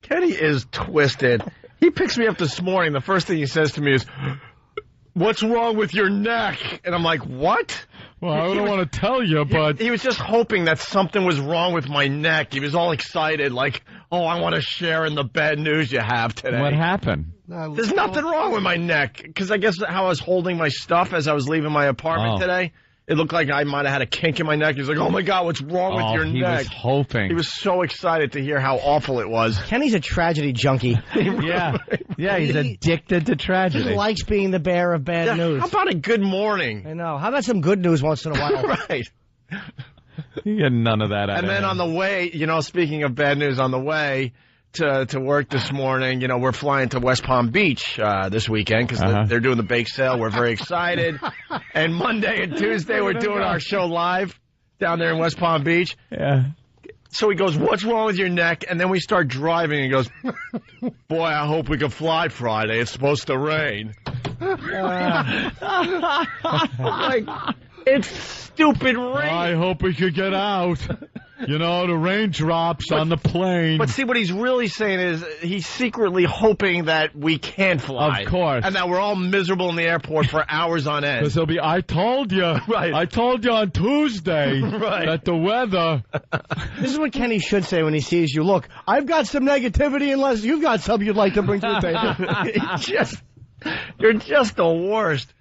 Kenny is twisted. He picks me up this morning. The first thing he says to me is, "What's wrong with your neck?" And I'm like, "What?" Well, I don't want to tell you, but... He was just hoping that something was wrong with my neck. He was all excited, like, "Oh, I want to share in the bad news you have today." What happened? There's nothing wrong with my neck. Because I guess how I was holding my stuff as I was leaving my apartment today, it looked like I might have had a kink in my neck. He was like, "Oh, my God, what's wrong with your neck?" He was hoping. He was so excited to hear how awful it was. Kenny's a tragedy junkie. Yeah, he's addicted to tragedy. He likes being the bearer of bad news. How about a good morning? I know. How about some good news once in a while? Right. You get none of that out And of then him. on the way, speaking of bad news, on the way to work this morning, we're flying to West Palm Beach this weekend because they're doing the bake sale. We're very excited. And Monday and Tuesday, we're doing our show live down there in West Palm Beach. Yeah. So he goes, "What's wrong with your neck?" And then we start driving, and he goes, "Boy, I hope we can fly Friday. It's supposed to rain." Like, it's stupid rain. I hope we could get out. The raindrops on the plane. But see, what he's really saying is he's secretly hoping that we can fly. Of course. And that we're all miserable in the airport for hours on end. Because he'll be, "I told you. Right. I told you on Tuesday that the weather." This is what Kenny should say when he sees you. "Look, I've got some negativity unless you've got something you'd like to bring to the table." You're just the worst.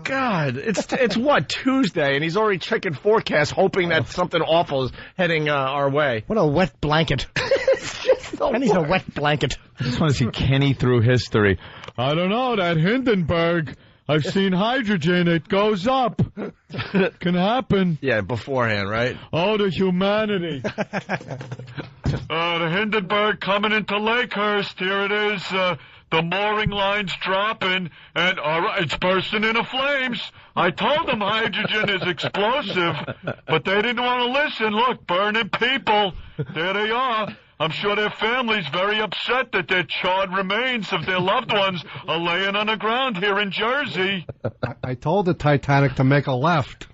God, it's what, Tuesday, and he's already checking forecasts, hoping that something awful is heading our way. What a wet blanket. Kenny's a wet blanket. I just want to see Kenny through history. "I don't know, that Hindenburg, I've seen hydrogen, it goes up. Can happen." Yeah, beforehand, right? Oh, the humanity. The Hindenburg coming into Lakehurst. Here it is. The mooring line's dropping, and it's bursting into flames. I told them hydrogen is explosive, but they didn't want to listen. Look, burning people. There they are. I'm sure their family's very upset that their charred remains of their loved ones are laying on the ground here in Jersey. I told the Titanic to make a left.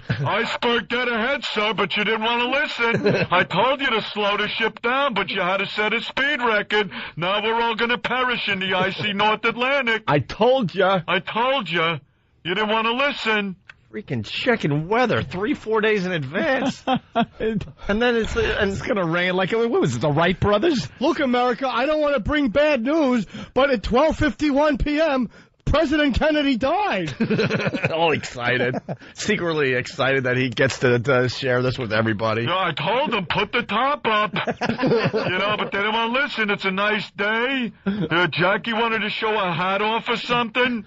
Iceberg dead ahead, sir, but you didn't want to listen. I told you to slow the ship down, but you had to set a speed record. Now we're all going to perish in the icy North Atlantic. I told you. I told you. You didn't want to listen. Freaking checking weather 3-4 days in advance. And then it's going to rain like, what was it, the Wright brothers? "Look, America, I don't want to bring bad news, but at 12:51 p.m., President Kennedy died." All excited. Secretly excited that he gets to share this with everybody. Yeah, I told them, put the top up. But they didn't want to listen. It's a nice day. Jackie wanted to show a hat off or something.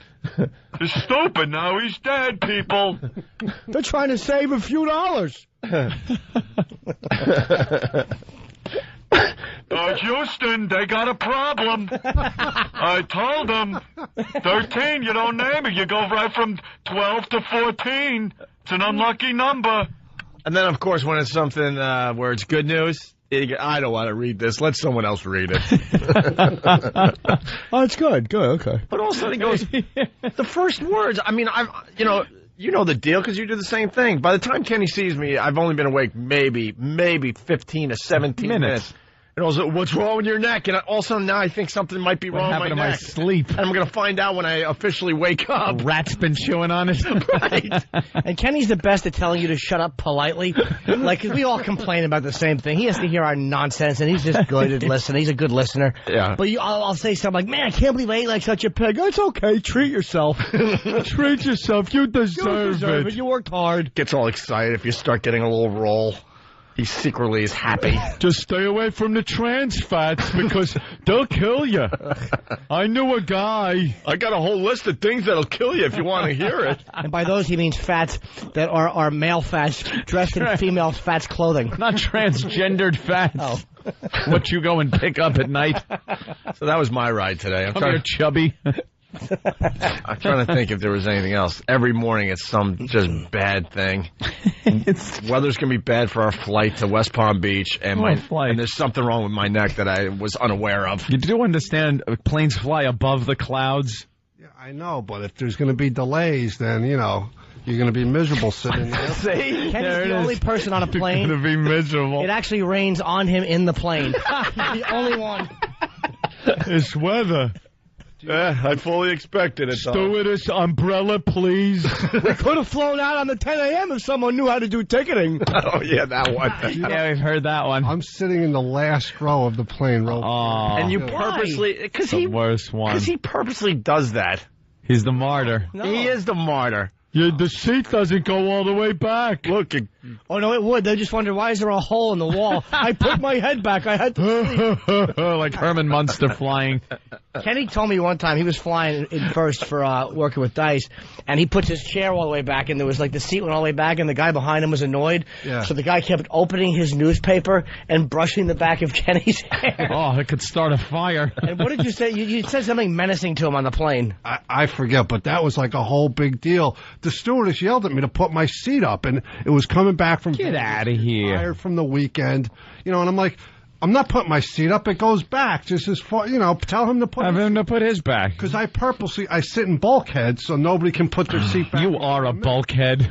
It's stupid. Now he's dead, people. They're trying to save a few dollars. Houston, they got a problem. I told them. 13, you don't name it. You go right from 12 to 14. It's an unlucky number. And then, of course, when it's something where it's good news, I don't want to read this. Let someone else read it. Oh, it's good. Good, okay. But all of a sudden he goes, the first words, I mean, you know the deal because you do the same thing. By the time Kenny sees me, I've only been awake maybe 15 to 17 minutes. And also, "What's wrong with your neck?" And all of a sudden now I think something might be wrong with my neck. Sleep. And I'm going to find out when I officially wake up. A rat's been chewing on it. Right. And Kenny's the best at telling you to shut up politely. Like, 'cause we all complain about the same thing. He has to hear our nonsense, and he's just good at listening. He's a good listener. Yeah. But I'll say something like, "Man, I can't believe I ate like such a pig." "It's okay. Treat yourself." Treat yourself. You deserve it. You worked hard. Gets all excited if you start getting a little roll. He secretly is happy. Just stay away from the trans fats because they'll kill you. I knew a guy. I got a whole list of things that'll kill you if you want to hear it. And by those, he means fats that are male fats dressed in female fats clothing. Not transgendered fats. Oh. What you go and pick up at night. So that was my ride today. Come here, chubby. I'm trying to think if there was anything else. Every morning it's some just bad thing. Weather's going to be bad for our flight to West Palm Beach, and and there's something wrong with my neck that I was unaware of. You do understand planes fly above the clouds? Yeah, I know, but if there's going to be delays, then, you're going to be miserable sitting there. See? Kenny's the only person on a plane. You're going to be miserable. It actually rains on him in the plane. He's the only one. It's weather. I fully expected it. Stewardess, umbrella, please. They could have flown out on the 10 a.m. if someone knew how to do ticketing. Oh, yeah, that one. Yeah, we've heard that one. I'm sitting in the last row of the plane row. Oh, And you purposely... Because the worst one. Because he purposely does that. He's the martyr. No. He is the martyr. The seat doesn't go all the way back. Look, Oh, no, it would. They just wonder, why is there a hole in the wall? I put my head back. I had to... Like Herman Munster flying. Kenny told me one time he was flying in first for working with Dice, and he puts his chair all the way back, and there was like the seat went all the way back, and the guy behind him was annoyed. Yeah. So the guy kept opening his newspaper and brushing the back of Kenny's hair. Oh, it could start a fire. And what did you say? You said something menacing to him on the plane. I forget, but that was like a whole big deal. The stewardess yelled at me to put my seat up, and it was coming back from... Get out of here. Tired from the weekend. And I'm like... I'm not putting my seat up. It goes back just as far, tell him to put Have him to put his back. Because I sit in bulkheads so nobody can put their seat back. You are a bulkhead.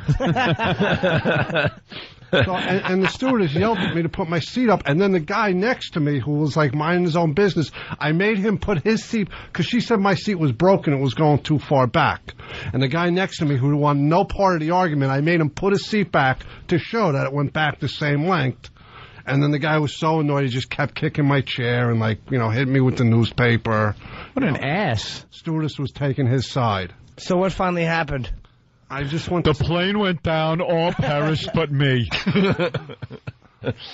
So, and the stewardess yelled at me to put my seat up, and then the guy next to me, who was like minding his own business, I made him put his seat, because she said my seat was broken, it was going too far back. And the guy next to me, who wanted no part of the argument, I made him put his seat back to show that it went back the same length. And then the guy was so annoyed, he just kept kicking my chair and, hit me with the newspaper. What an ass. Stewardess was taking his side. So what finally happened? I just went The plane went down, all perished but me.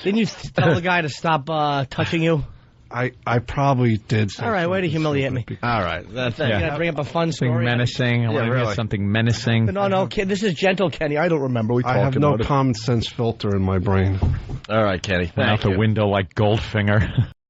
Didn't you tell the guy to stop touching you? I probably did. All right, way to humiliate me. all right. That's You gotta bring up a fun Something story. menacing. I want to hear really. something menacing. No, kid, this is gentle, Kenny. I don't remember. I have no common sense filter in my brain. All right, Kenny. Went out Thank the you. window like Goldfinger.